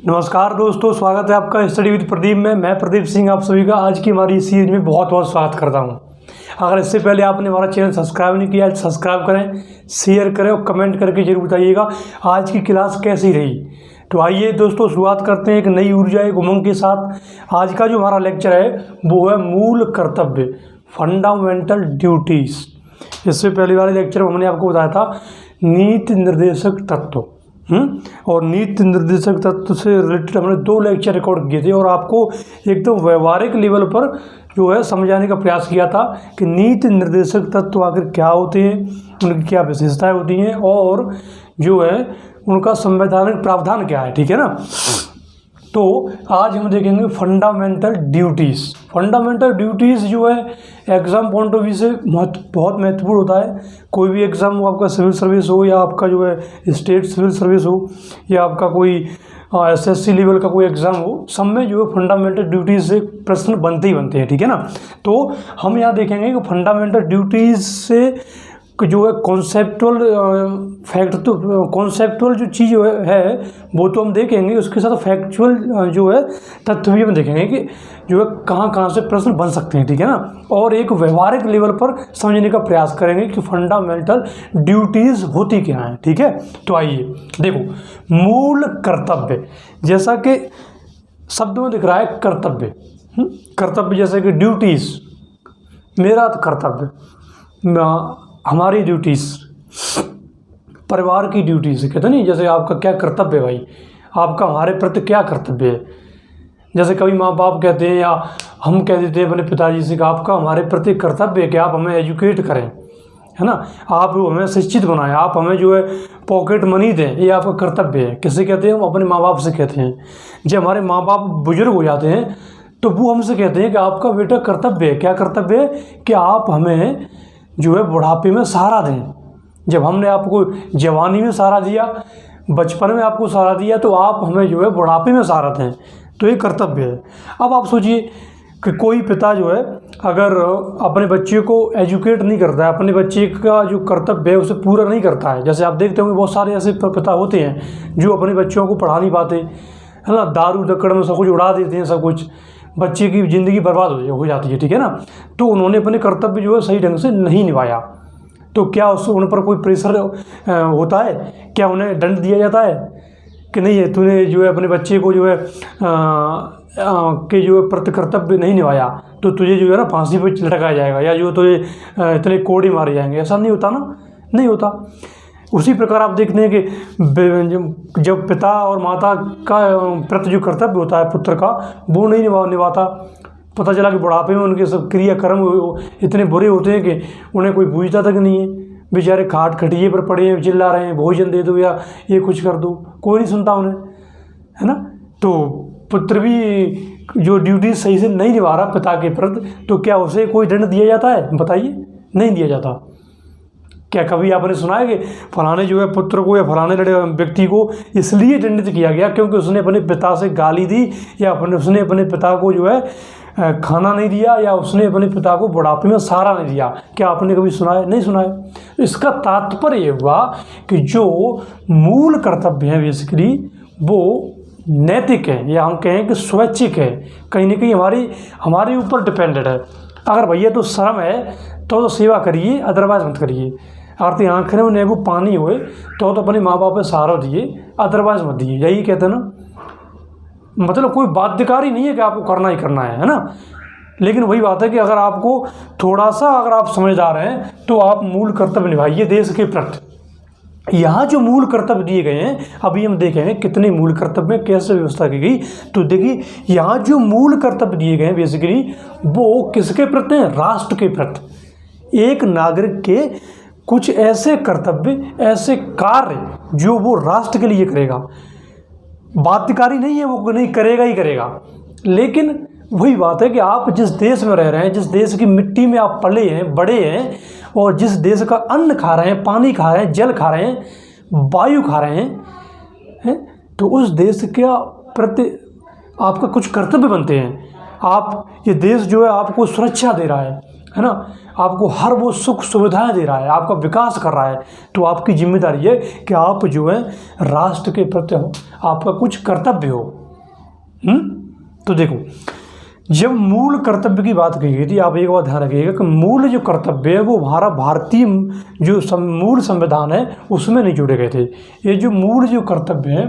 नमस्कार दोस्तों, स्वागत है आपका स्टडी विद प्रदीप में। मैं प्रदीप सिंह आप सभी का आज की हमारी इस सीरीज में बहुत बहुत स्वागत करता हूं। अगर इससे पहले आपने हमारा चैनल सब्सक्राइब नहीं किया है तो सब्सक्राइब करें, शेयर करें और कमेंट करके जरूर बताइएगा आज की क्लास कैसी रही। तो आइए दोस्तों, शुरुआत करते हैं एक नई ऊर्जा, एक उमंग के साथ। आज का जो हमारा लेक्चर है वो है मूल कर्तव्य, फंडामेंटल ड्यूटीज़। इससे पहले वाले लेक्चर में हमने आपको बताया था नीति निर्देशक तत्व, और नीति निर्देशक तत्व से रिलेटेड हमने 2 लेक्चर रिकॉर्ड किए थे और आपको एकदम व्यवहारिक लेवल पर जो है समझाने का प्रयास किया था कि नीति निर्देशक तत्व आखिर क्या होते हैं, उनकी क्या विशेषताएं होती हैं और जो है उनका संवैधानिक प्रावधान क्या है। ठीक है ना। तो आज हम देखेंगे फंडामेंटल ड्यूटीज़। फंडामेंटल ड्यूटीज़ जो है एग्ज़ाम पॉइंट ऑफ व्यू से बहुत महत्वपूर्ण होता है। कोई भी एग्ज़ाम हो, आपका सिविल सर्विस हो या आपका जो है स्टेट सिविल सर्विस हो या आपका कोई एसएससी लेवल का कोई एग्ज़ाम हो, सब में जो है फंडामेंटल ड्यूटीज़ से प्रश्न बनते ही बनते हैं। ठीक है ना। तो हम यहाँ देखेंगे कि फंडामेंटल ड्यूटीज़ से जो है कॉन्सेप्चुअल फैक्ट, तो कॉन्सेप्चुअल जो चीज़ है वो तो हम देखेंगे, उसके साथ फैक्चुअल जो है तथ्य भी हम देखेंगे कि जो है कहाँ कहाँ से प्रश्न बन सकते हैं। ठीक है ना। और एक व्यवहारिक लेवल पर समझने का प्रयास करेंगे कि फंडामेंटल ड्यूटीज़ होती क्या हैं। ठीक है। तो आइए देखो, मूल कर्तव्य, जैसा कि शब्द में दिख रहा है कर्तव्य, कर्तव्य जैसे कि ड्यूटीज़, मेरा कर्तव्य, हमारी ड्यूटीज़, परिवार की ड्यूटीज़, कहते नहीं, जैसे आपका क्या कर्तव्य है भाई, आपका हमारे प्रति क्या कर्तव्य है। जैसे कभी माँ बाप कहते हैं या हम कह देते हैं अपने पिताजी से कि आपका हमारे प्रति कर्तव्य है कि आप हमें एजुकेट करें, है ना, आप हमें शिक्षित बनाएं, आप हमें जो है पॉकेट मनी दें, ये आपका कर्तव्य है। किससे कहते हैं? हम अपने माँ बाप से कहते हैं। जब हमारे माँ बाप बुजुर्ग हो जाते हैं तो वो हमसे कहते हैं कि आपका बेटा कर्तव्य है। क्या कर्तव्य है? कि आप हमें जो है बुढ़ापे में सहारा दें। जब हमने आपको जवानी में सहारा दिया, बचपन में आपको सहारा दिया, तो आप हमें जो है बुढ़ापे में सहारा दें, तो ये कर्तव्य है। अब आप सोचिए कि कोई पिता जो है अगर अपने बच्चे को एजुकेट नहीं करता है, अपने बच्चे का जो कर्तव्य है उसे पूरा नहीं करता है। जैसे आप देखते होंगे बहुत सारे ऐसे पिता होते हैं जो अपने बच्चों को पढ़ा नहीं पाते, है ना, दारू दक्कड़ में सब कुछ उड़ा देते हैं, सब कुछ, बच्चे की ज़िंदगी बर्बाद हो जाती है। ठीक है ना। तो उन्होंने अपने कर्तव्य जो है सही ढंग से नहीं निभाया, तो क्या उन पर कोई प्रेशर होता है? क्या उन्हें दंड दिया जाता है कि नहीं है तूने जो है अपने बच्चे को जो है के जो है प्रति कर्तव्य नहीं निभाया तो तुझे जो है ना फांसी पर लटकाया जाएगा या जो तुझे इतने कोड़े मारे जाएंगे? ऐसा नहीं होता ना, नहीं होता। उसी प्रकार आप देखते हैं कि जब पिता और माता का प्रति जो कर्तव्य होता है पुत्र का, वो नहीं निभाता, पता चला कि बुढ़ापे में उनके सब क्रियाक्रम इतने बुरे होते हैं कि उन्हें कोई पूछता तक नहीं है। बेचारे खाट खटिए पर पड़े हैं, चिल्ला रहे हैं भोजन दे दो या ये कुछ कर दो, कोई नहीं सुनता उन्हें, है ना। तो पुत्र भी जो ड्यूटी सही से नहीं निभा रहा पिता के प्रति, तो क्या उसे कोई दंड दिया जाता है? बताइए, नहीं दिया जाता। क्या कभी आपने सुना है कि फलाने जो है पुत्र को या फलाने लड़े व्यक्ति को इसलिए दंडित किया गया क्योंकि उसने अपने पिता से गाली दी या उसने अपने पिता को जो है खाना नहीं दिया या उसने अपने पिता को बुढ़ापे में सहारा नहीं दिया? क्या आपने कभी सुना है? नहीं सुना है। इसका तात्पर्य ये हुआ कि जो मूल कर्तव्य है बेसिकली वो नैतिक है, या हम कहें कि स्वैच्छिक है, कहीं ना कहीं हमारे ऊपर डिपेंडेड है। अगर भैया तो शर्म है तो सेवा करिए, अदरवाइज मत करिए। अगर तो आँखें में नेगू पानी हुए तो अपने माँ बाप पे सहारा दिए, अदरवाइज मत दिए। यही कहते हैं ना, मतलब कोई बाध्यकारी नहीं है कि आपको करना ही करना है ना। लेकिन वही बात है कि अगर आपको थोड़ा सा अगर आप समझदार हैं तो आप मूल कर्तव्य निभाइए देश के प्रति। यहाँ जो मूल कर्तव्य दिए गए हैं, अभी हम देखेंगे कितने मूल कर्तव्य में कैसे व्यवस्था की गई। तो देखिए, यहाँ जो मूल कर्तव्य दिए गए हैं बेसिकली वो किसके प्रति हैं? राष्ट्र के प्रति। एक नागरिक के कुछ ऐसे कर्तव्य, ऐसे कार्य जो वो राष्ट्र के लिए करेगा। बाध्यकारी नहीं है, वो नहीं करेगा ही करेगा। लेकिन वही बात है कि आप जिस देश में रह रहे हैं, जिस देश की मिट्टी में आप पले हैं, बड़े हैं, और जिस देश का अन्न खा रहे हैं, पानी खा रहे हैं, जल खा रहे हैं, वायु खा रहे हैं, तो उस देश के प्रति आपका कुछ कर्तव्य बनते हैं। आप ये देश जो है आपको सुरक्षा दे रहा है, है ना, आपको हर वो सुख सुविधाएं दे रहा है, आपका विकास कर रहा है, तो आपकी जिम्मेदारी है कि आप जो है राष्ट्र के प्रति आपका कुछ कर्तव्य हो। तो देखो, जब मूल कर्तव्य की बात कही गई थी, आप एक बात ध्यान रखिएगा कि मूल जो कर्तव्य है वो हमारा भारतीय जो मूल संविधान है उसमें नहीं जोड़े गए थे। ये जो मूल जो कर्तव्य है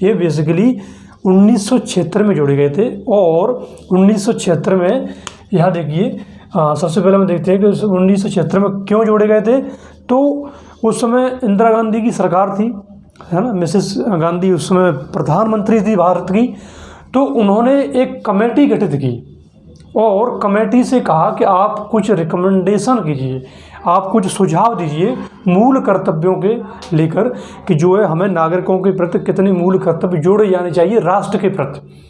ये बेसिकली 1976 में जोड़े गए थे। और 1976 में यहाँ देखिए, सबसे पहले हम देखते हैं कि 1976 में क्यों जोड़े गए थे। तो उस समय इंदिरा गांधी की सरकार थी, है ना, मिसेस गांधी उस समय प्रधानमंत्री थी भारत की। तो उन्होंने एक कमेटी गठित की और कमेटी से कहा कि आप कुछ रिकमेंडेशन कीजिए, आप कुछ सुझाव दीजिए मूल कर्तव्यों के लेकर कि जो है हमें नागरिकों के प्रति कितने मूल कर्तव्य जोड़े जाने चाहिए राष्ट्र के प्रति।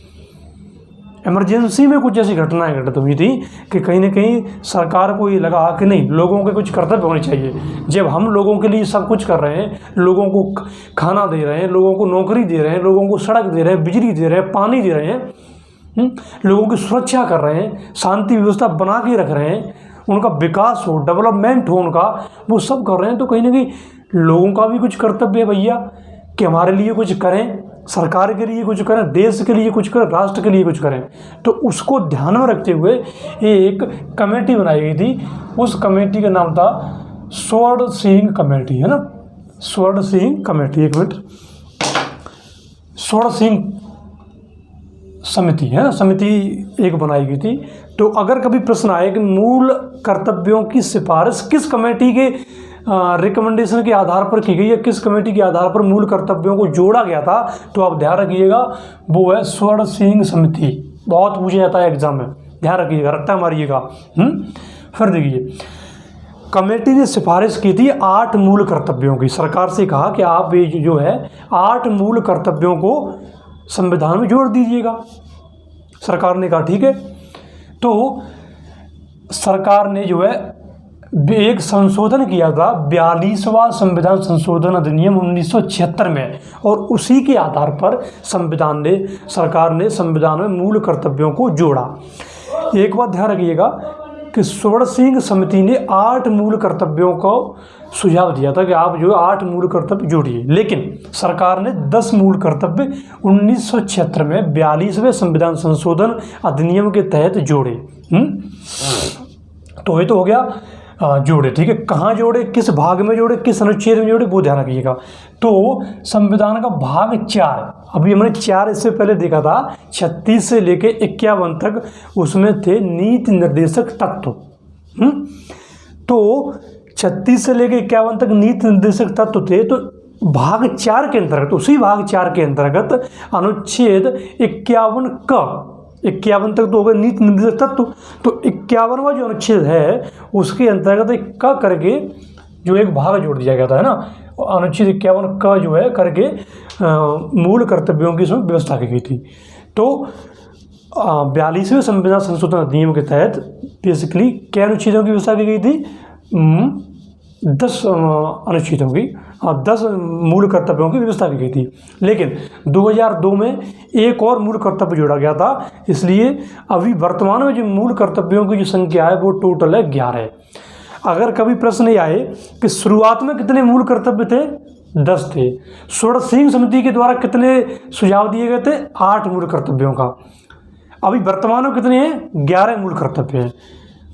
इमरजेंसी में कुछ ऐसी घटनाएं घटित हुई थी कि कहीं ना कहीं सरकार को ये लगा कि नहीं, लोगों के कुछ कर्तव्य होने चाहिए। जब हम लोगों के लिए सब कुछ कर रहे हैं, लोगों को खाना दे रहे हैं, लोगों को नौकरी दे रहे हैं, लोगों को सड़क दे रहे हैं, बिजली दे रहे हैं, पानी दे रहे हैं, लोगों की सुरक्षा कर रहे हैं, शांति व्यवस्था बना के रख रहे हैं, उनका विकास हो, डेवलपमेंट हो उनका, वो सब कर रहे हैं। तो कहीं ना कहीं लोगों का भी कुछ कर्तव्य है भैया कि हमारे लिए कुछ करें, सरकार के लिए कुछ करें, देश के लिए कुछ करें, राष्ट्र के लिए कुछ करें। तो उसको ध्यान में रखते हुए एक कमेटी बनाई गई थी। उस कमेटी का नाम था स्वर्ण सिंह कमेटी, है ना, स्वर्ण सिंह कमेटी, एक मिनट, स्वर्ण सिंह समिति, है ना, समिति एक बनाई गई थी। तो अगर कभी प्रश्न आए कि मूल कर्तव्यों की सिफारिश किस कमेटी के रिकमेंडेशन के आधार पर की गई है, किस कमेटी के आधार पर मूल कर्तव्यों को जोड़ा गया था, तो आप ध्यान रखिएगा वो है स्वर्ण सिंह समिति। बहुत पूछा जाता है एग्जाम में, ध्यान रखिएगा, रट्टा मारिएगा। फिर देखिए, कमेटी ने सिफारिश की थी 8 मूल कर्तव्यों की। सरकार से कहा कि आप ये जो है 8 मूल कर्तव्यों को संविधान में जोड़ दीजिएगा। सरकार ने कहा ठीक है। तो सरकार ने जो है एक संशोधन किया था, 42वां संविधान संशोधन अधिनियम 1976 में, और उसी के आधार पर सरकार ने संविधान में मूल कर्तव्यों को जोड़ा। एक बात ध्यान रखिएगा कि स्वर्ण सिंह समिति ने 8 मूल कर्तव्यों को सुझाव दिया था कि आप जो 8 मूल कर्तव्य जोड़िए, लेकिन सरकार ने 10 मूल कर्तव्य 1976 में 42वें संविधान संशोधन अधिनियम के तहत जोड़े। तो ये तो हो गया जोड़े, ठीक है। कहाँ जोड़े, किस भाग में जोड़े, किस अनुच्छेद में जोड़े, वो ध्यान रखिएगा। तो संविधान का भाग 4, अभी हमने 4 इससे पहले देखा था, 36 से लेके 51 तक उसमें थे नीति निर्देशक तत्व। तो 36 से लेके 51 तक नीति निर्देशक तत्व थे। तो भाग 4 के अंतर्गत, उसी भाग 4 के अंतर्गत अनुच्छेद 51 का 51 तक तो हो गए नीति निर्देशक तत्व। तो 51वां जो अनुच्छेद है उसके अंतर्गत एक का करके जो एक भाग जोड़ दिया गया था, है ना, अनुच्छेद 51 का जो है करके मूल कर्तव्यों की इसमें व्यवस्था की गई थी। तो 42वें संविधान संशोधन अधिनियम के तहत बेसिकली क्या अनुच्छेदों की व्यवस्था की गई थी, 10 अनुच्छेदों की, 10 मूल कर्तव्यों की व्यवस्था की गई थी। लेकिन 2002 में एक और मूल कर्तव्य जोड़ा गया था, इसलिए अभी वर्तमान में जो मूल कर्तव्यों की जो संख्या है वो टोटल है 11। अगर कभी प्रश्न ये आए कि शुरुआत में कितने मूल कर्तव्य थे, 10 थे। स्वर्ण सिंह समिति के द्वारा कितने सुझाव दिए गए थे, 8 मूल कर्तव्यों का। अभी वर्तमान में कितने हैं, 11 मूल कर्तव्य हैं।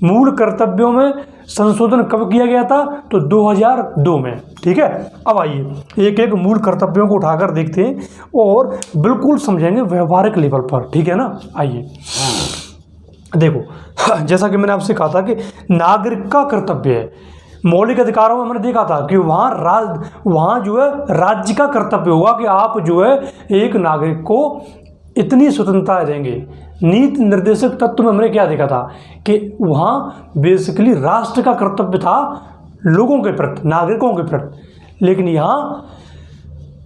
मूल कर्तव्यों में संशोधन कब किया गया था, तो 2002 में, ठीक है। अब आइए एक एक मूल कर्तव्यों को उठाकर देखते हैं और बिल्कुल समझेंगे व्यवहारिक लेवल पर, ठीक है ना। आइए देखो, जैसा कि मैंने आपसे कहा था कि नागरिक का कर्तव्य है, मौलिक अधिकारों में हमने देखा था कि वहाँ जो है राज्य का कर्तव्य होगा कि आप जो है एक नागरिक को इतनी स्वतंत्रता देंगे। नीति निर्देशक तत्व में हमने क्या देखा था कि वहाँ बेसिकली राष्ट्र का कर्तव्य था लोगों के प्रति, नागरिकों के प्रति, लेकिन यहाँ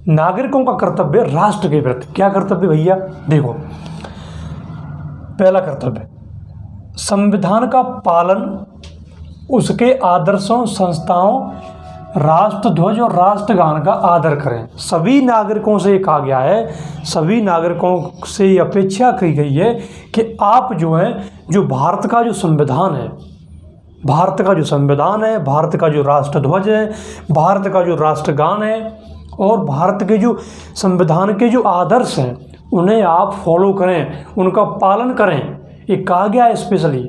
नागरिकों का कर्तव्य राष्ट्र के प्रति। क्या कर्तव्य भैया, देखो, पहला कर्तव्य संविधान का पालन, उसके आदर्शों, संस्थाओं, राष्ट्रध्वज और राष्ट्रगान का आदर करें। सभी नागरिकों से कहा गया है, सभी नागरिकों से ये अपेक्षा की गई है कि आप जो है, जो भारत का जो संविधान है, भारत का जो संविधान है, भारत का जो राष्ट्रध्वज है, भारत का जो राष्ट्रगान है और भारत के जो संविधान के जो आदर्श हैं उन्हें आप फॉलो करें, उनका पालन करें, ये कहा गया है स्पेशली।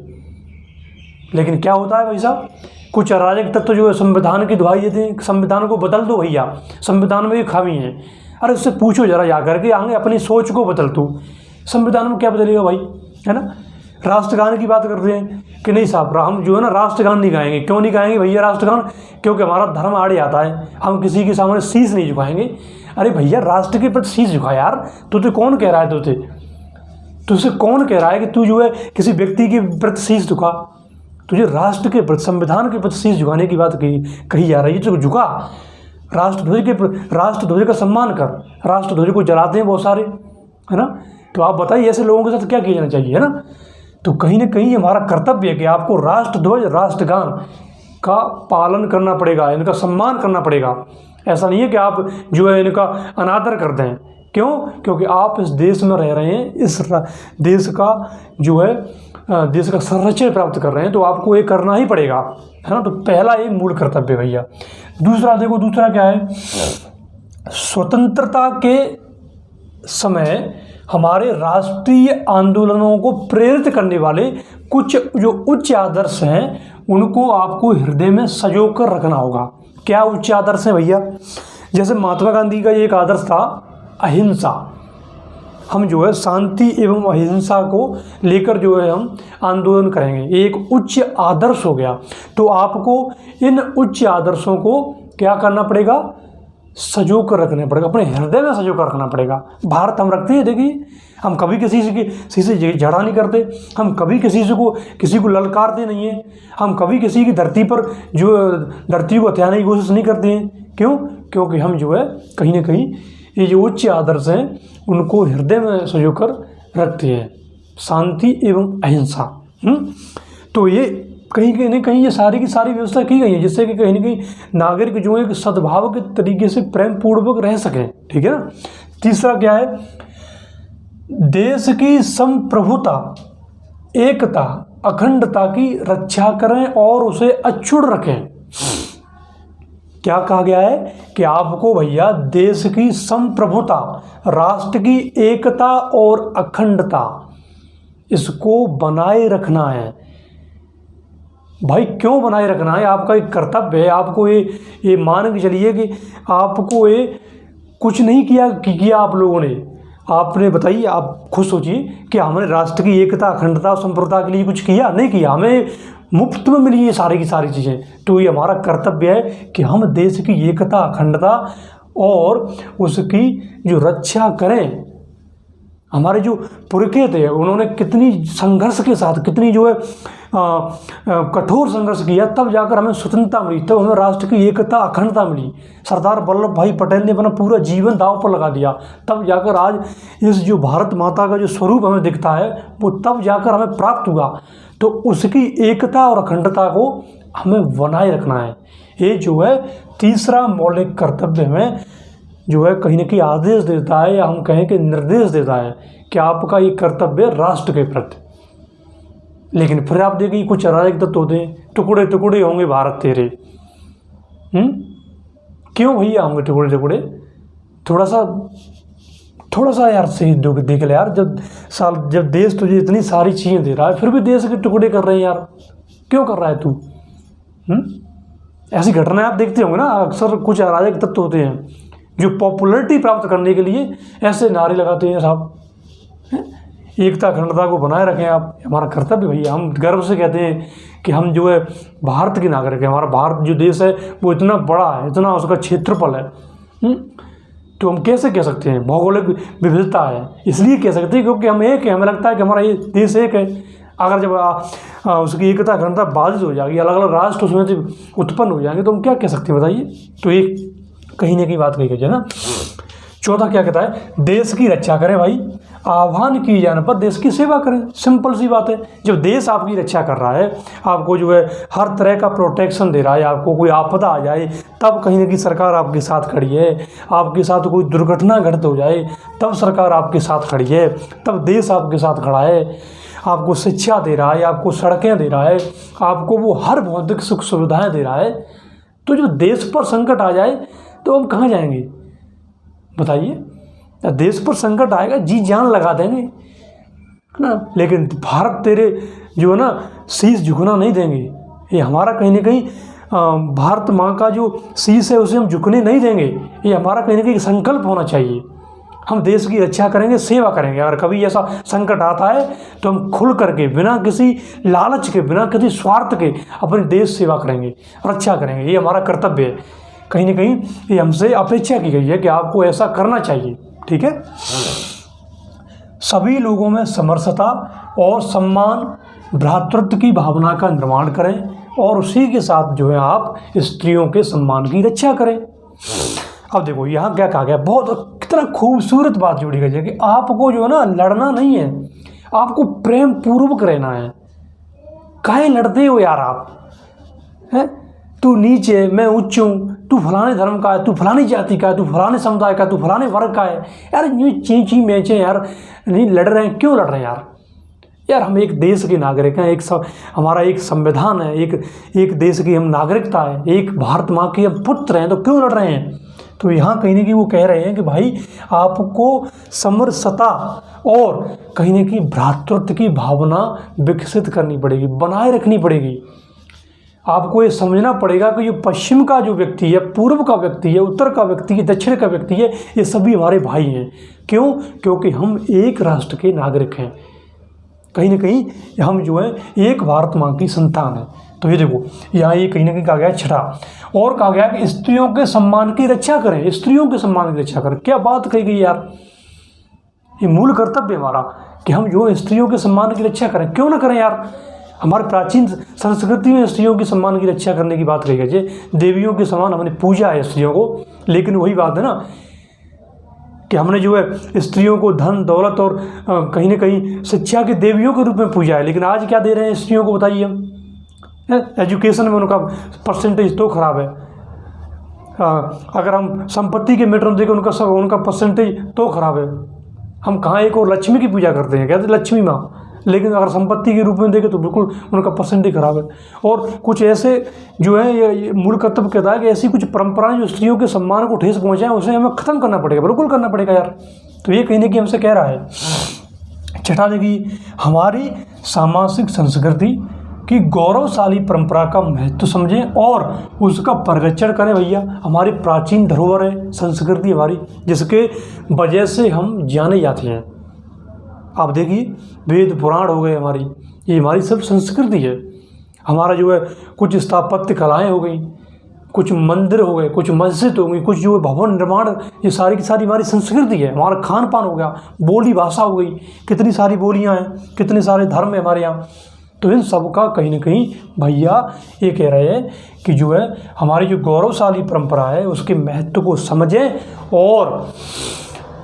लेकिन क्या होता है भाई साहब, कुछ अराजक तत्व जो है संविधान की दुहाई देते हैं, संविधान को बदल दो भैया, संविधान में भी खामी है। अरे उससे पूछो जरा जा करके, आगे अपनी सोच को बदल तू, संविधान में क्या बदलेगा भाई, है ना। राष्ट्रगान की बात कर रहे हैं कि नहीं साहब, हम जो है ना राष्ट्रगान नहीं गाएंगे। क्यों नहीं गाएंगे भैया राष्ट्रगान? क्योंकि हमारा धर्म आड़े आता है, हम किसी के सामने शीश नहीं झुकाएंगे। अरे भैया राष्ट्र के प्रति शीश झुका यार, तुझे कौन कह रहा है, तुझसे कौन कह रहा है कि तू जो है किसी व्यक्ति के प्रति शीश झुका? तुझे राष्ट्र के प्रति, संविधान के प्रति शीश झुकाने की बात कही जा रही है, तो झुका। राष्ट्रध्वज का सम्मान कर, राष्ट्रध्वज को जलाते हैं बहुत सारे, है ना। तो आप बताइए ऐसे लोगों के साथ क्या किया जाना चाहिए, है ना। तो कहीं ना कहीं हमारा कर्तव्य है कि आपको राष्ट्रध्वज, राष्ट्रगान का पालन करना पड़ेगा, इनका सम्मान करना पड़ेगा। ऐसा नहीं है कि आप जो है इनका अनादर कर दें। क्यों? क्योंकि आप इस देश में रह रहे हैं, इस देश का जो है देश का संरक्षण प्राप्त कर रहे हैं, तो आपको ये करना ही पड़ेगा, है ना। तो पहला ये मूल कर्तव्य भैया। दूसरा देखो, दूसरा क्या है, स्वतंत्रता के समय हमारे राष्ट्रीय आंदोलनों को प्रेरित करने वाले कुछ जो उच्च आदर्श हैं उनको आपको हृदय में संजो कर रखना होगा। क्या उच्च आदर्श हैं भैया? जैसे महात्मा गांधी का एक आदर्श था अहिंसा। हम जो है शांति एवं अहिंसा को लेकर जो है हम आंदोलन करेंगे, एक उच्च आदर्श हो गया। तो आपको इन उच्च आदर्शों को क्या करना पड़ेगा? सजो कर रखना पड़ेगा, अपने हृदय में सजो कर रखना पड़ेगा। भारत हम रखते हैं, देखिए हम कभी किसी से झगड़ा नहीं करते, हम कभी किसी को ललकारते नहीं हैं, हम कभी किसी की धरती पर जो धरती को हथियाने की कोशिश नहीं करते हैं। क्यों? क्योंकि हम जो है कहीं ना कहीं ये जो उच्च आदर्श हैं उनको हृदय में सजो कर रखते हैं, शांति एवं अहिंसा। तो ये कहीं ना कहीं ये सारी की सारी व्यवस्था की गई है जिससे कि कहीं ना कहीं नागरिक जो है सद्भाव के तरीके से प्रेम पूर्वक रह सकें, ठीक है ना। तीसरा क्या है? देश की संप्रभुता, एकता, अखंडता की रक्षा करें और उसे अक्षुण्ण रखें। क्या कहा गया है कि आपको भैया देश की संप्रभुता, राष्ट्र की एकता और अखंडता, इसको बनाए रखना है। भाई क्यों बनाए रखना है? आपका एक कर्तव्य है। आपको ये मान के चलिए कि आपको ये कुछ नहीं किया आप लोगों ने। आपने बताइए, आप खुद सोचिए कि हमने राष्ट्र की एकता, अखंडता और संप्रभुता के लिए कुछ किया? नहीं किया। हमें मुफ्त में मिली ये सारी की सारी चीज़ें। तो ये हमारा कर्तव्य है कि हम देश की एकता, अखंडता और उसकी जो रक्षा करें। हमारे जो पुरखे थे उन्होंने कितनी संघर्ष के साथ, कितनी जो है कठोर संघर्ष किया, तब जाकर हमें स्वतंत्रता मिली, तब हमें राष्ट्र की एकता, अखंडता मिली। सरदार वल्लभ भाई पटेल ने अपना पूरा जीवन दांव पर लगा दिया, तब जाकर आज इस जो भारत माता का जो स्वरूप हमें दिखता है वो तब जाकर हमें प्राप्त हुआ। तो उसकी एकता और अखंडता को हमें बनाए रखना है। ये जो है तीसरा मौलिक कर्तव्य में जो है कहीं ना कहीं आदेश देता है, या हम कहें कि निर्देश देता है कि आपका ये कर्तव्य राष्ट्र के प्रति। लेकिन फिर आप देखिए कुछ अराजक तत्व होते हैं, टुकड़े टुकड़े होंगे भारत तेरे। क्यों भैया होंगे टुकड़े टुकड़े? थोड़ा सा यार सही देख ले यार, जब देश तुझे इतनी सारी चीज़ें दे रहा है फिर भी देश के टुकड़े कर रहे हैं यार, क्यों कर रहा है तू? ऐसी घटनाएं आप देखते होंगे ना, अक्सर कुछ अराजक तत्व होते हैं जो पॉपुलैरिटी प्राप्त करने के लिए ऐसे नारे लगाते हैं साहब, एकता अखंडता को बनाए रखें आप। हमारा कर्तव्य भैया, हम गर्व से कहते हैं कि हम जो है भारत के नागरिक हैं। हमारा भारत जो देश है वो इतना बड़ा है, इतना उसका क्षेत्रफल है। तो हम कैसे कह सकते हैं भौगोलिक विविधता है, इसलिए कह सकते हैं क्योंकि हम एक है, हमें लगता है कि हमारा ये देश एक है। अगर जब उसकी एकता अखंडता बाधित हो जाएगी, अलग अलग राष्ट्र उसमें से उत्पन्न हो जाएंगे, तो हम क्या कह सकते हैं बताइए? तो एक कहीं ना कहीं बात कही गई है ना। चौथा क्या कहता है? देश की रक्षा करें भाई, आह्वान किए जाने पर देश की सेवा करें। सिंपल सी बात है। जब देश आपकी रक्षा कर रहा है, आपको जो है हर तरह का प्रोटेक्शन दे रहा है, आपको कोई आपदा आ जाए तब कहीं ना कहीं सरकार आपके साथ खड़ी है, आपके साथ कोई दुर्घटना घटित हो जाए तब सरकार आपके साथ खड़ी है, तब देश आपके साथ खड़ा है, आपको शिक्षा दे रहा है, आपको सड़कें दे रहा है, आपको वो हर भौतिक सुख सुविधाएँ दे रहा है, तो जो देश पर संकट आ जाए तो हम कहाँ जाएंगे बताइए। देश पर संकट आएगा जी जान लगा देंगे ना, लेकिन भारत तेरे जो है ना शीश झुकना नहीं देंगे। ये हमारा कहीं ना कहीं भारत माँ का जो शीश है उसे हम झुकने नहीं देंगे। ये हमारा कहीं ना कहीं संकल्प होना चाहिए। हम देश की रक्षा करेंगे, सेवा करेंगे। अगर कभी ऐसा संकट आता है तो हम खुल करके बिना किसी लालच के, बिना किसी स्वार्थ के अपने देश सेवा करेंगे, रक्षा करेंगे। ये हमारा कर्तव्य है। कहीं ना कहीं ये हमसे अपेक्षा की गई है कि आपको ऐसा करना चाहिए। ठीक है। सभी लोगों में समरसता और सम्मान, भ्रातृत्व की भावना का निर्माण करें और उसी के साथ जो है आप स्त्रियों के सम्मान की रक्षा करें। अब देखो यहाँ क्या कहा गया, बहुत कितना खूबसूरत बात जोड़ी गई है कि आपको जो है ना लड़ना नहीं है, आपको प्रेम पूर्वक रहना है। काहे लड़ते हो यार आप, हैं? तू नीचे मैं उच्च हूँ, तू फलाने धर्म का है, तू फलानी जाति का है, तू फलाने समुदाय का, तू फलाने वर्ग का है। यार ये चींची मैचे यार नहीं लड़ रहे हैं, क्यों लड़ रहे हैं यार? यार हम एक देश के नागरिक हैं, हमारा एक संविधान है, एक देश की हम नागरिकता है, एक भारत माँ के हम पुत्र हैं, तो क्यों लड़ रहे हैं? तो यहाँ कहीं ना कहीं वो कह रहे हैं कि भाई आपको समरसता और कहीं ना कहीं भ्रातृत्व की भावना विकसित करनी पड़ेगी, बनाए रखनी पड़ेगी। आपको ये समझना पड़ेगा कि जो पश्चिम का जो व्यक्ति है, पूर्व का व्यक्ति है, उत्तर का व्यक्ति है, दक्षिण का व्यक्ति है, ये सभी हमारे भाई हैं। क्यों? क्योंकि हम एक राष्ट्र के नागरिक हैं। कहीं ना कहीं हम जो है एक भारत माँ की संतान है। तो ये देखो यहाँ ये कहीं ना कहीं कहा गया छठा, और कहा गया कि स्त्रियों के सम्मान की रक्षा करें, स्त्रियों के सम्मान की रक्षा करें। क्या बात कही गई यार, ये मूल कर्तव्य हमारा कि हम जो स्त्रियों के सम्मान की रक्षा करें। क्यों ना करें यार? हमारे प्राचीन संस्कृति में स्त्रियों के सम्मान की रक्षा करने की बात कही गई है। देवियों के समान हमने पूजा है स्त्रियों को, लेकिन वही बात है ना कि हमने जो है स्त्रियों को धन दौलत और कहीं ना कहीं शिक्षा के देवियों के रूप में पूजा है। लेकिन आज क्या दे रहे हैं स्त्रियों को बताइए हम? एजुकेशन में उनका परसेंटेज तो खराब है। अगर हम संपत्ति के मैटर में देखें उनका परसेंटेज तो खराब है। हम कहाँ एक और लक्ष्मी की पूजा करते हैं, कहते हैं लक्ष्मी माँ, लेकिन अगर संपत्ति के रूप में देखें तो बिल्कुल उनका परसेंटेज खराब है। और कुछ ऐसे जो है ये मूल कर्तव्य कहता है कि ऐसी कुछ परंपराएं जो स्त्रियों के सम्मान को ठेस पहुँचाएं उसे हमें ख़त्म करना पड़ेगा, बिल्कुल करना पड़ेगा यार। तो ये कहीं ना कहीं हमसे कह रहा है। छठा देखिए, हमारी सामाजिक संस्कृति की गौरवशाली परंपरा का महत्व समझें और उसका परिरक्षण करें। भैया हमारी प्राचीन धरोहर है संस्कृति हमारी, जिसके वजह से हम जाने जाते हैं। आप देखिए वेद पुराण हो गए हमारी, ये हमारी सब संस्कृति है। हमारा जो है कुछ स्थापत्य कलाएं हो गई, कुछ मंदिर हो गए, कुछ मस्जिद हो गई, कुछ जो है भवन निर्माण, ये सारी की सारी हमारी संस्कृति है। हमारा खान पान हो गया, बोली भाषा हो गई, कितनी सारी बोलियां हैं, कितने सारे धर्म है हमारे यहाँ। तो इन सब का कहीं ना कहीं भैया ये कह रहे हैं कि जो है हमारी जो गौरवशाली परंपरा है उसके महत्व को समझें और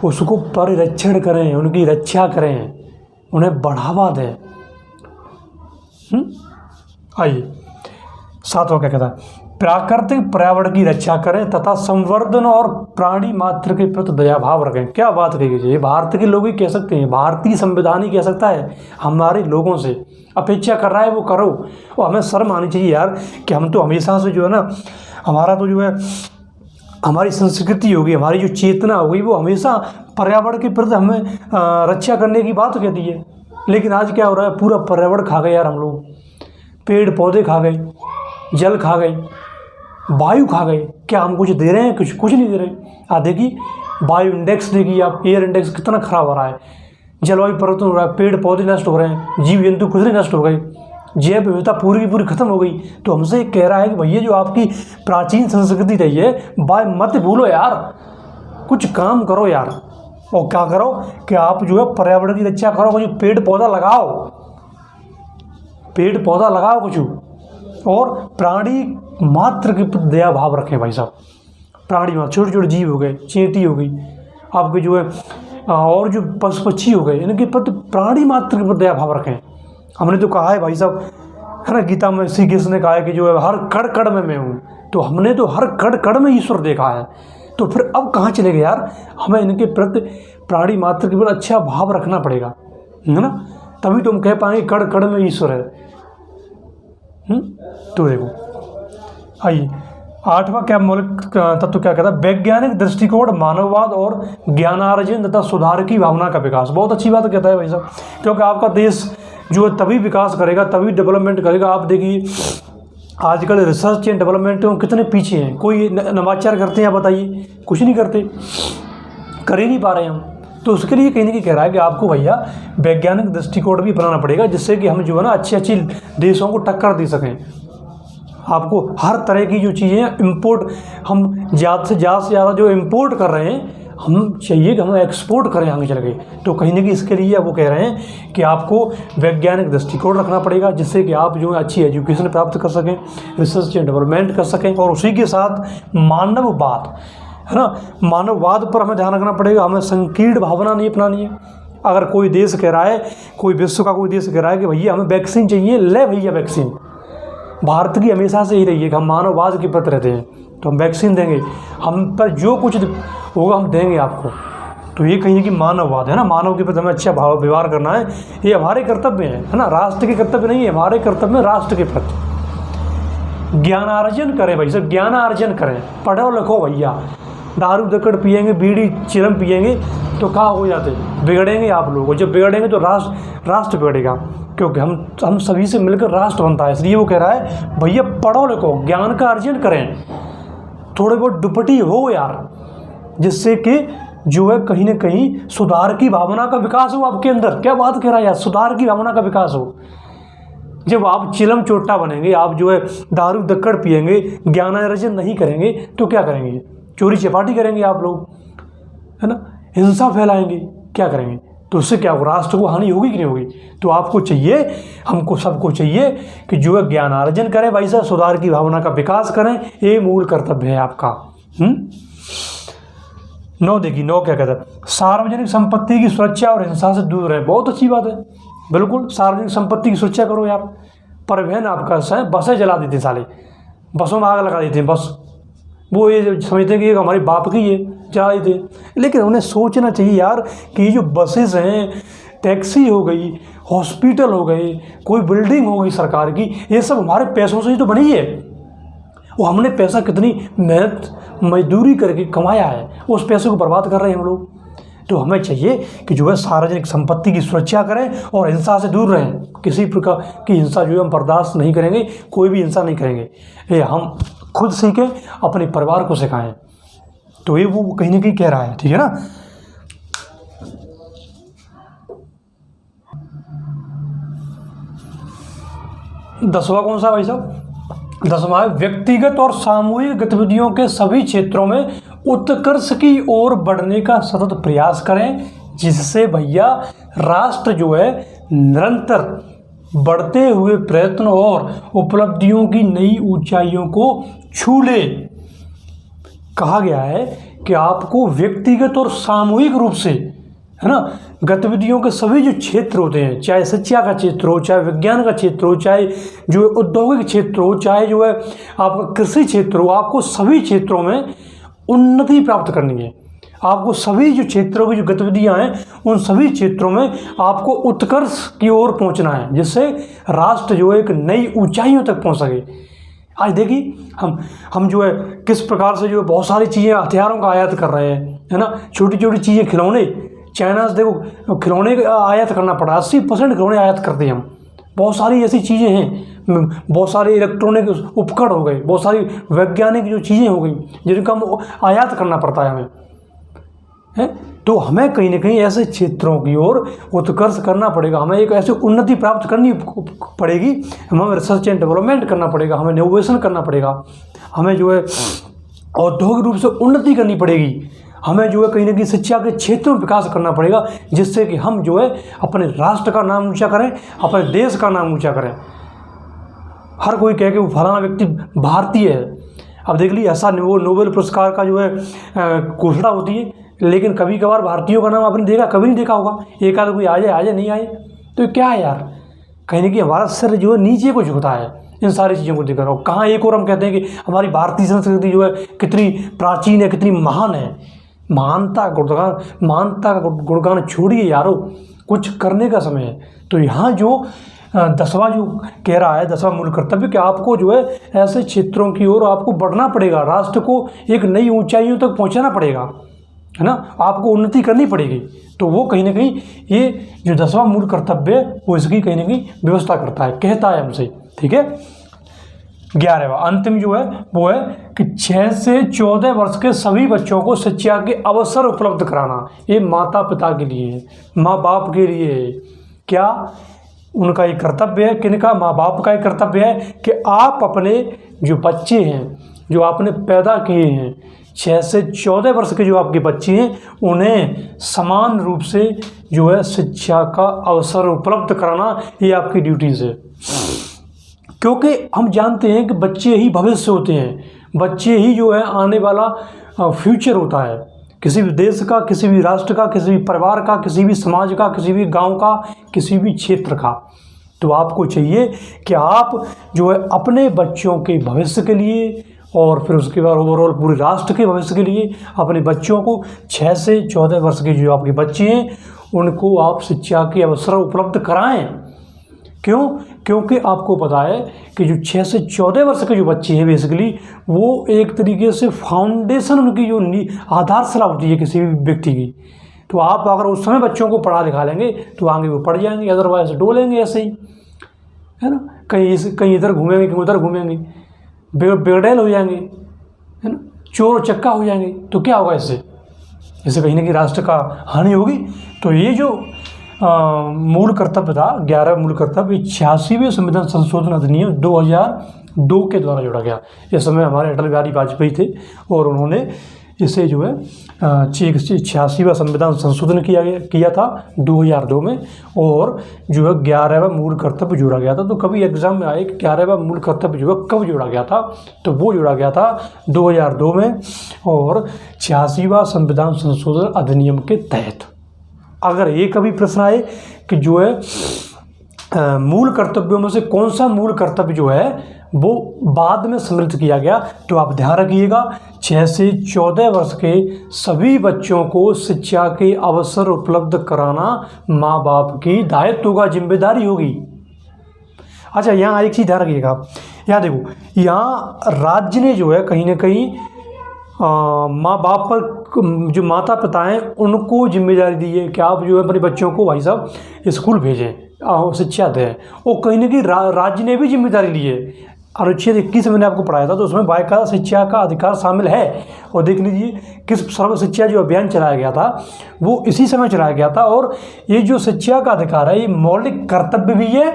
उसको परिरक्षण करें, उनकी रक्षा करें, उन्हें बढ़ावा दें। आइए सातवां क्या कहता है, प्राकृतिक पर्यावरण की रक्षा करें तथा संवर्धन और प्राणी मात्र के प्रति दया भाव रखें। क्या बात कही गई है, भारत के लोग ही कह सकते हैं, भारतीय संविधान ही कह सकता है। हमारे लोगों से अपेक्षा कर रहा है वो करो, और हमें शर्म आनी चाहिए यार कि हम तो हमेशा से जो है ना, हमारा तो जो है हमारी संस्कृति होगी, हमारी जो चेतना होगी वो हमेशा पर्यावरण के प्रति हमें रक्षा करने की बात कहती है। लेकिन आज क्या हो रहा है, पूरा पर्यावरण खा गए यार हम लोग, पेड़ पौधे खा गए, जल खा गए, वायु खा गए। क्या हम कुछ दे रहे हैं? कुछ नहीं दे रहे। देखिए वायु इंडेक्स देखिए आप, एयर इंडेक्स कितना खराब हो रहा है, जलवायु परिवर्तन हो रहा है, पेड़ पौधे नष्ट हो रहे हैं, जीव जंतु कुछ नष्ट हो गए, जैव विविधता पूरी की पूरी खत्म हो गई। तो हमसे कह रहा है कि भैया जो आपकी प्राचीन संस्कृति रही है मत भूलो यार, कुछ काम करो यार। और क्या करो कि आप जो है पर्यावरण की रक्षा करो, कुछ पेड़ पौधा लगाओ, पेड़ पौधा लगाओ कुछ, और प्राणी मात्र के प्रति दया भाव रखें भाई साहब। प्राणी मात्र छोटे छोटे जीव हो गए, चींटी हो गई, आपके जो है और जो पशु पक्षी हो गए, इनके प्रति प्राणी मात्र के प्रति दया भाव रखें। हमने तो कहा है भाई साहब, है ना, गीता में श्री कृष्ण ने कहा है कि जो है हर कण कण में मैं हूँ। तो हमने तो हर कण कण में ईश्वर देखा है, तो फिर अब कहाँ चले गए यार। हमें इनके प्रति प्राणी मात्र के प्रति अच्छा भाव रखना पड़ेगा, है ना, तभी तो हम कह पाएंगे कण कण में ईश्वर है। तो देखो आइए, 8वां क्या मौलिक तत्व क्या कहता है, वैज्ञानिक दृष्टिकोण, मानववाद और ज्ञानार्जन तथा सुधार की भावना का विकास। बहुत अच्छी बात कहता है भाई साहब, क्योंकि आपका देश जो है तभी विकास करेगा, तभी डेवलपमेंट करेगा। आप देखिए आजकल रिसर्च एंड डेवलपमेंट में कितने पीछे हैं। कोई नवाचार करते हैं, आप बताइए, कुछ नहीं करते, कर ही नहीं पा रहे हम। तो उसके लिए कहीं ना कहीं कह रहा है कि आपको भैया वैज्ञानिक दृष्टिकोण भी अपनाना पड़ेगा, जिससे कि हम जो है ना अच्छी देशों को टक्कर दे सकें। आपको हर तरह की जो चीज़ें इंपोर्ट, हम ज़्यादा से ज़्यादा जो इंपोर्ट कर रहे हैं, हम चाहिए कि हम एक्सपोर्ट करें आगे चल के। तो कहीं ना कहीं इसके लिए वो कह रहे हैं कि आपको वैज्ञानिक दृष्टिकोण रखना पड़ेगा, जिससे कि आप जो है अच्छी एजुकेशन प्राप्त कर सकें, रिसर्च एंड डेवलपमेंट कर सकें, और उसी के साथ मानववाद, है ना, मानववाद पर हमें ध्यान रखना पड़ेगा। हमें संकीर्ण भावना नहीं अपनानी है। अगर कोई देश कह रहा है, कोई विश्व का कोई देश कह रहा है कि भैया हमें वैक्सीन चाहिए, ले भैया वैक्सीन। भारत की हमेशा से ही रही है कि हम मानववाद के प्रति रहते हैं, तो हम वैक्सीन देंगे, हम पर जो कुछ होगा हम देंगे आपको। तो ये कहीं कि मानववाद है ना, मानव के प्रति हमें अच्छा भाव व्यवहार करना है, ये हमारे कर्तव्य है ना, राष्ट्र के कर्तव्य नहीं है, हमारे कर्तव्य राष्ट्र के प्रति। ज्ञानार्जन करें भाई साहब, ज्ञानार्जन करें, पढ़ो लिखो भैया। दारू दकड़ पिएंगे, बीड़ी चिलम पिएंगे तो कहाँ हो जाते, बिगड़ेंगे आप लोग। जब बिगड़ेंगे तो राष्ट्र बिगड़ेगा, क्योंकि हम सभी से मिलकर राष्ट्र बनता है। इसलिए वो कह रहा है भैया पढ़ो लिखो, ज्ञान का अर्जन करें, थोड़े बहुत दुपट्टी हो यार, जिससे कि जो है कहीं ना कहीं सुधार की भावना का विकास हो आपके अंदर। क्या बात कह रहा है यार, सुधार की भावना का विकास हो। जब आप चिलम चोटा बनेंगे, आप जो है दारू दक्कड़ पिएंगे, ज्ञान अर्जन नहीं करेंगे, तो क्या करेंगे, चोरी चपाटी करेंगे आप लोग, है ना, हिंसा फैलाएंगे, क्या करेंगे। तो उससे क्या होगा, राष्ट्र को हानि होगी कि नहीं होगी। तो आपको चाहिए, हमको सबको चाहिए कि जो है ज्ञानार्जन करें भाई साहब, सुधार की भावना का विकास करें, ये मूल कर्तव्य है आपका। 9 देखिए, 9 क्या कहता है, सार्वजनिक संपत्ति की सुरक्षा और हिंसा से दूर रहें। बहुत अच्छी बात है, बिल्कुल सार्वजनिक संपत्ति की सुरक्षा करो यार। परिवहन आपका बसें जला देते साले, बसों में आग लगा देते हैं, बस वो ये समझते हैं कि एक हमारी बाप की है, जला देते। लेकिन उन्हें सोचना चाहिए यार कि ये जो बसेस हैं, टैक्सी हो गई, हॉस्पिटल हो गए, कोई बिल्डिंग हो गई सरकार की, ये सब हमारे पैसों से ही तो बनी है। वो हमने पैसा कितनी मेहनत मजदूरी करके कमाया है, उस पैसे को बर्बाद कर रहे हैं हम लोग। तो हमें चाहिए कि जो है सार्वजनिक संपत्ति की सुरक्षा करें और हिंसा से दूर रहें। किसी प्रकार की हिंसा जो है हम बर्दाश्त नहीं करेंगे, कोई भी हिंसा नहीं करेंगे। ये हम खुद सीखें, अपने परिवार को सिखाएं। तो ये वो कहीं ना कहीं कह रहा है, ठीक है ना। दसवां कौन सा भाई साहब, 10वां है व्यक्तिगत और सामूहिक गतिविधियों के सभी क्षेत्रों में उत्कर्ष की ओर बढ़ने का सतत प्रयास करें, जिससे भैया राष्ट्र जो है निरंतर बढ़ते हुए प्रयत्न और उपलब्धियों की नई ऊंचाइयों को छू ले। कहा गया है कि आपको व्यक्तिगत और सामूहिक रूप से, है ना, गतिविधियों के सभी जो क्षेत्र होते हैं, चाहे शिक्षा का क्षेत्र हो, चाहे विज्ञान का क्षेत्र हो, चाहे जो औद्योगिक क्षेत्र हो, चाहे जो है आपका कृषि क्षेत्र हो, आपको सभी क्षेत्रों में उन्नति प्राप्त करनी है। आपको सभी जो क्षेत्रों की जो गतिविधियां हैं, उन सभी क्षेत्रों में आपको उत्कर्ष की ओर पहुंचना है, जिससे राष्ट्र जो है एक नई ऊंचाइयों तक पहुंच सके। आज देखिए हम जो है किस प्रकार से जो है बहुत सारी चीज़ें, हथियारों का आयात कर रहे हैं, है ना, छोटी छोटी चीज़ें, खिलौने, चाइना से देखो खिलौने आयात करना पड़ा, 80% खिलौने आयात करते हैं हम। बहुत सारी ऐसी चीज़ें हैं, बहुत सारे इलेक्ट्रॉनिक उपकरण हो गए, बहुत सारी वैज्ञानिक जो चीज़ें हो गई, जिनका हम आयात करना पड़ता है हमें, है। तो हमें कहीं ना कहीं ऐसे क्षेत्रों की ओर उत्कर्ष करना पड़ेगा, हमें एक ऐसी उन्नति प्राप्त करनी पड़ेगी, हमें रिसर्च एंड डेवलपमेंट करना पड़ेगा, हमें इनोवेशन करना पड़ेगा, हमें जो है औद्योगिक रूप से उन्नति करनी पड़ेगी, हमें जो है कहीं ना कहीं शिक्षा के क्षेत्र में विकास करना पड़ेगा, जिससे कि हम जो है अपने राष्ट्र का नाम ऊंचा करें, अपने देश का नाम ऊंचा करें। हर कोई कहे कि वो फलाना व्यक्ति भारतीय है। अब देख लीजिए ऐसा वो नोबेल पुरस्कार का जो है घोषणा होती है, लेकिन कभी कभार भारतीयों का नाम आपने देखा, कभी नहीं देखा होगा, एक आध कोई आ जाए नहीं आए। तो क्या है यार, कहीं ना कहीं हमारा सिर जो है नीचे को झुकता है इन सारी चीज़ों को देखकर। और कहाँ एक और हम कहते हैं कि हमारी भारतीय संस्कृति जो है कितनी प्राचीन है, कितनी महान है। महानता का गुणगान छोड़िए यारो, कुछ करने का समय है। तो यहाँ जो 10वां जो कह रहा है, 10वां मूल कर्तव्य, कि आपको जो है ऐसे क्षेत्रों की ओर आपको बढ़ना पड़ेगा, राष्ट्र को एक नई ऊंचाइयों तक पहुंचाना पड़ेगा, है ना, आपको उन्नति करनी पड़ेगी। तो वो कहीं ना कहीं ये जो 10वां मूल कर्तव्य है वो इसकी कहीं ना कहीं व्यवस्था करता है, कहता है हमसे। ठीक है। 11वां अंतिम जो है वो है कि 6 से 14 वर्ष के सभी बच्चों को शिक्षा के अवसर उपलब्ध कराना। ये माता पिता के लिए है, माँ बाप के लिए है। क्या उनका एक कर्तव्य है, किनका, माँ बाप का एक कर्तव्य है कि आप अपने जो बच्चे हैं जो आपने पैदा किए हैं, 6 से 14 वर्ष के जो आपके बच्चे हैं, उन्हें समान रूप से जो है शिक्षा का अवसर उपलब्ध कराना, ये आपकी ड्यूटीज़ है। क्योंकि हम जानते हैं कि बच्चे ही भविष्य होते हैं, बच्चे ही जो है आने वाला फ्यूचर होता है किसी भी देश का, किसी भी राष्ट्र का, किसी भी परिवार का, किसी भी समाज का, किसी भी गांव का, किसी भी क्षेत्र का। तो आपको चाहिए कि आप जो है अपने बच्चों के भविष्य के लिए और फिर उसके बाद ओवरऑल पूरे राष्ट्र के भविष्य के लिए अपने बच्चों को 6 से 14 वर्ष के जो आपके बच्चे हैं उनको आप शिक्षा के अवसर उपलब्ध कराएं। क्यों? क्योंकि आपको पता है कि जो 6 से 14 वर्ष के जो बच्चे हैं बेसिकली वो एक तरीके से फाउंडेशन, उनकी जो आधारशिला होती है किसी भी व्यक्ति की। तो आप अगर उस समय बच्चों को पढ़ा लिखा लेंगे तो आगे वो पढ़ जाएंगे, अदरवाइज डोलेंगे ऐसे ही, है ना, कहीं इधर घूमेंगे, कहीं उधर घूमेंगे, बेगड़ैल हो जाएंगे, है ना, चोर चक्का हो जाएंगे। तो क्या होगा इससे कहीं ना कहीं राष्ट्र का हानि होगी। तो ये जो मूल कर्तव्य था, 11 मूल कर्तव्य, 86वें संविधान संशोधन अधिनियम 2002 के द्वारा जोड़ा गया। इस समय हमारे अटल बिहारी वाजपेयी थे और उन्होंने इसे जो है 86वां संविधान संशोधन किया था 2002 में, और जो है 11वां मूल कर्तव्य जोड़ा गया था। तो कभी एग्जाम में आए कि 11वां मूल कर्तव्य जो है कब जोड़ा गया था, तो वो जोड़ा गया था 2002 में और 86वां संविधान संशोधन अधिनियम के तहत। अगर ये कभी प्रश्न आए कि जो है मूल कर्तव्यों में से कौन सा मूल कर्तव्य जो है वो बाद में सम्मिलित किया गया, तो आप ध्यान रखिएगा 6 से 14 वर्ष के सभी बच्चों को शिक्षा के अवसर उपलब्ध कराना माँ बाप की दायित्व होगा, जिम्मेदारी होगी। अच्छा, यहाँ एक चीज़ ध्यान रखिएगा, यहाँ देखो, यहाँ राज्य ने जो है कहीं ना कहीं माँ बाप पर, जो माता पिता हैं उनको जिम्मेदारी दी है कि आप जो है अपने बच्चों को भाई साहब स्कूल भेजें, शिक्षा दें। और कहीं ना कहीं राज्य ने भी जिम्मेदारी ली है। अनुच्छेद 21 मैंने आपको पढ़ाया था, तो उसमें बाकायदा शिक्षा का अधिकार शामिल है। और देख लीजिए किस सर्व शिक्षा जो अभियान चलाया गया था वो इसी समय चलाया गया था। और ये जो शिक्षा का अधिकार है ये मौलिक कर्तव्य भी है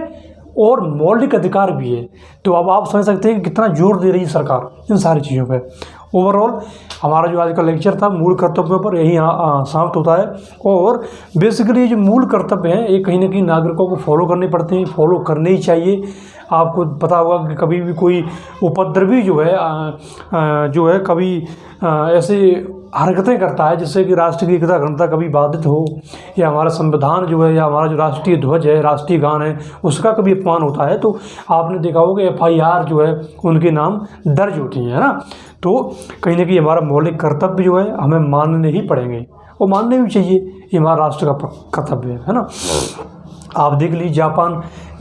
और मौलिक अधिकार भी है। तो अब आप समझ सकते हैं कि कितना जोर दे रही है सरकार इन सारी चीज़ों पे। ओवरऑल हमारा जो आज का लेक्चर था मूल कर्तव्यों पर यही समाप्त होता है। और बेसिकली ये जो मूल कर्तव्य हैं ये कहीं ना कहीं नागरिकों को फॉलो करने पड़ते हैं, फॉलो करने ही चाहिए। आपको पता होगा कि कभी भी कोई उपद्रवी जो है कभी ऐसे हरकतें करता है जिससे कि राष्ट्र की एकता अखंडता कभी बाधित हो, या हमारा संविधान जो है या हमारा जो राष्ट्रीय ध्वज है, राष्ट्रीय गान है, उसका कभी अपमान होता है, तो आपने देखा होगा FIR जो है उनके नाम दर्ज होती है ना। तो कहीं ना कहीं हमारा मौलिक कर्तव्य जो है हमें मानने ही पड़ेंगे और मानने भी चाहिए, ये हमारा राष्ट्र का कर्तव्य है ना। आप देख लीजिए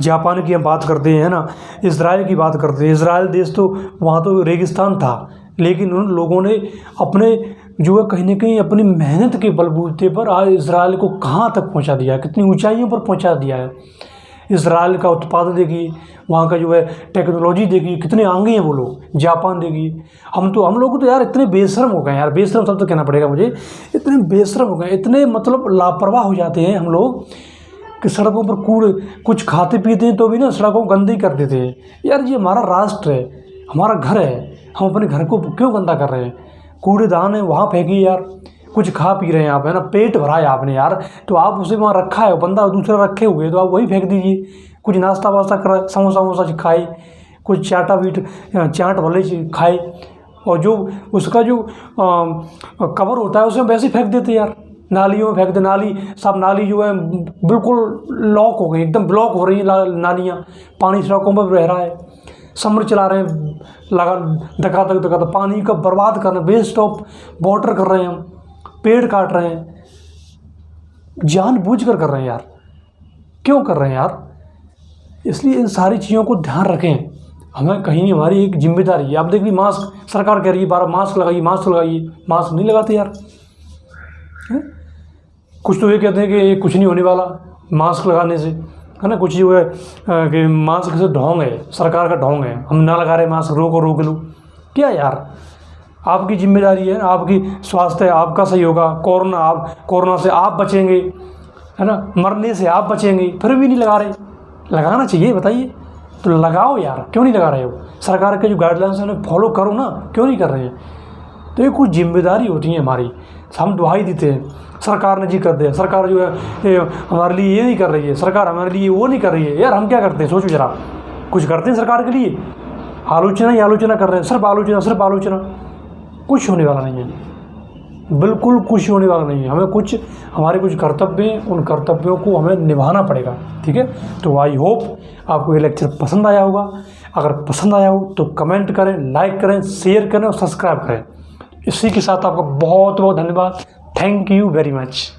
जापान की हम बात करते हैं ना, इसराइल की बात करते हैं। इसराइल देश तो वहाँ तो रेगिस्तान था, लेकिन उन लोगों ने अपने जो है कहीं ना कहीं अपनी मेहनत के बलबूते पर आज इसराइल को कहाँ तक पहुँचा दिया है, कितनी ऊंचाइयों पर पहुँचा दिया है। इसराइल का उत्पादन देखिए, वहाँ का जो है टेक्नोलॉजी देखिए, कितने आगे हैं वो लोग। जापान देखिए, हम लोग तो यार इतने बेशर्म हो गए यार, बेशर्म शब्द तो कहना पड़ेगा मुझे, इतने बेशर्म हो गए, इतने मतलब लापरवाह हो जाते हैं हम लोग कि सड़कों पर कुछ खाते पीते हैं तो भी ना सड़कों को गंदी कर देते हैं। यार ये हमारा राष्ट्र है, हमारा घर है, हम अपने घर को क्यों गंदा कर रहे हैं? कूड़ेदान है वहाँ फेंकिए यार। कुछ खा पी रहे हैं आप, है ना, पेट भरा है आपने यार, तो आप उसे वहाँ रखा है, बंदा दूसरा रखे हुए तो आप वही फेंक दीजिए। कुछ नाश्ता वास्ता करा, समोसा वमोसा खाए, कुछ चाट भले खाए, और जो उसका जो कवर होता है उसमें वैसे ही फेंक देते यार, नालियों में फेंक दे। नाली सब नाली जो है बिल्कुल लॉक हो गई, एकदम ब्लॉक हो रही हैं नालियाँ, पानी सड़कों पर बह रहा है, समर चला रहे हैं, लगा धका पानी का बर्बाद कर रहे हैं, वेस्ट ऑफ वाटर कर रहे हैं हम, पेड़ काट रहे हैं, जानबूझकर कर रहे हैं यार। क्यों कर रहे हैं यार? इसलिए इन सारी चीज़ों को ध्यान रखें। हमें कहीं हमारी एक जिम्मेदारी है। आप देखिए मास्क सरकार कह रही है बारह मास्क लगाइए, मास्क नहीं लगाते यार। कुछ तो ये कहते हैं कि कुछ नहीं होने वाला मास्क लगाने से, है ना। कुछ जो है कि मास्क से ढोंग है, सरकार का ढोंग है, हम ना लगा रहे मास्क, रोक लो। क्या यार, आपकी जिम्मेदारी है, आपकी स्वास्थ्य है, आपका सही होगा। कोरोना से आप बचेंगे, है ना, मरने से आप बचेंगे, फिर भी नहीं लगा रहे। लगाना चाहिए, बताइए तो लगाओ यार, क्यों नहीं लगा रहे हो? सरकार के जो गाइडलाइंस है उन्हें फॉलो करो ना, क्यों नहीं कर रहे हैं? तो ये कुछ जिम्मेदारी होती है हमारी। हम दुहाई देते हैं सरकार ने जी कर दिया, सरकार जो है हमारे लिए ये नहीं कर रही है, सरकार हमारे लिए वो नहीं कर रही है। यार हम क्या करते हैं, सोचो जरा, कुछ करते हैं सरकार के लिए? आलोचना ही आलोचना कर रहे हैं, सिर्फ आलोचना। कुछ होने वाला नहीं है, बिल्कुल कुछ होने वाला नहीं है। हमारे कुछ कर्तव्य हैं, उन कर्तव्यों को हमें निभाना पड़ेगा, ठीक है। तो आई होप आपको ये लेक्चर पसंद आया होगा। अगर पसंद आया हो तो कमेंट करें, लाइक करें, शेयर करें और सब्सक्राइब करें। इसी के साथ आपका बहुत बहुत धन्यवाद। Thank you very much.